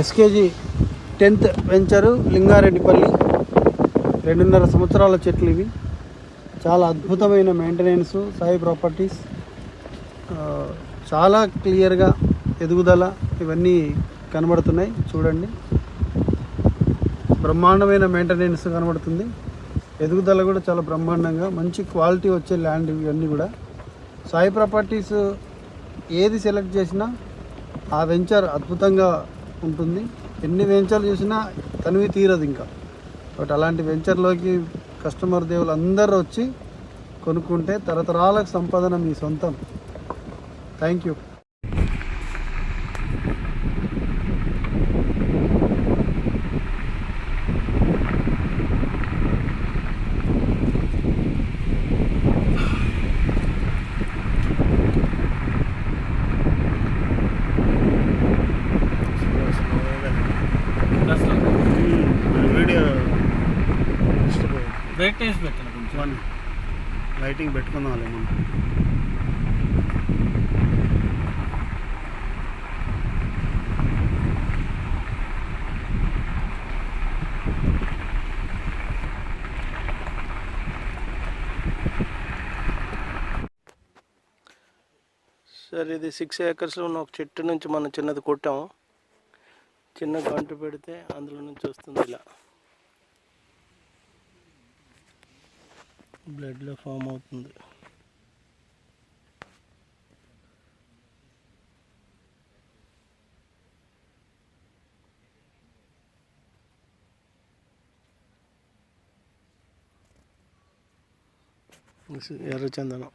SKG 10th venture Lingareddipalli 2.5 సంవత్సరాల చెట్లు ఇవి. చాలా అద్భుతమైన మెయింటెనెన్స్. సాయి ప్రాపర్టీస్ చాలా క్లియర్గా ఎదుగుదల ఇవన్నీ కనబడుతున్నాయి. చూడండి, బ్రహ్మాండమైన మెయింటెనెన్స్ కనబడుతుంది. ఎదుగుదల కూడా చాలా బ్రహ్మాండంగా మంచి క్వాలిటీ వచ్చే ల్యాండ్ ఇవన్నీ కూడా. సాయి ప్రాపర్టీస్ ఏది సెలెక్ట్ చేసినా ఆ వెంచర్ అద్భుతంగా ఉంటుంది. ఎన్ని వెంచర్లు చూసినా తనివి తీరదు ఇంకా. బట్ అలాంటి వెంచర్లోకి కస్టమర్ దేవులు అందరూ వచ్చి కొనుక్కుంటే తరతరాలకు సంపాదన మీ సొంతం. Thank you. వీడియో బ్రైట్నెస్ పెట్టాను, కొంచెం లైటింగ్ పెట్టుకుందాం. మనం సరే, ఇది 6 ఏకర్స్లో ఉన్న ఒక చెట్టు నుంచి మనం చిన్నది కొట్టాము. చిన్న గంటు పెడితే అందులో నుంచి వస్తుంది ఇలా బ్లడ్లో ఫామ్ అవుతుంది. ఎర్రచందనం.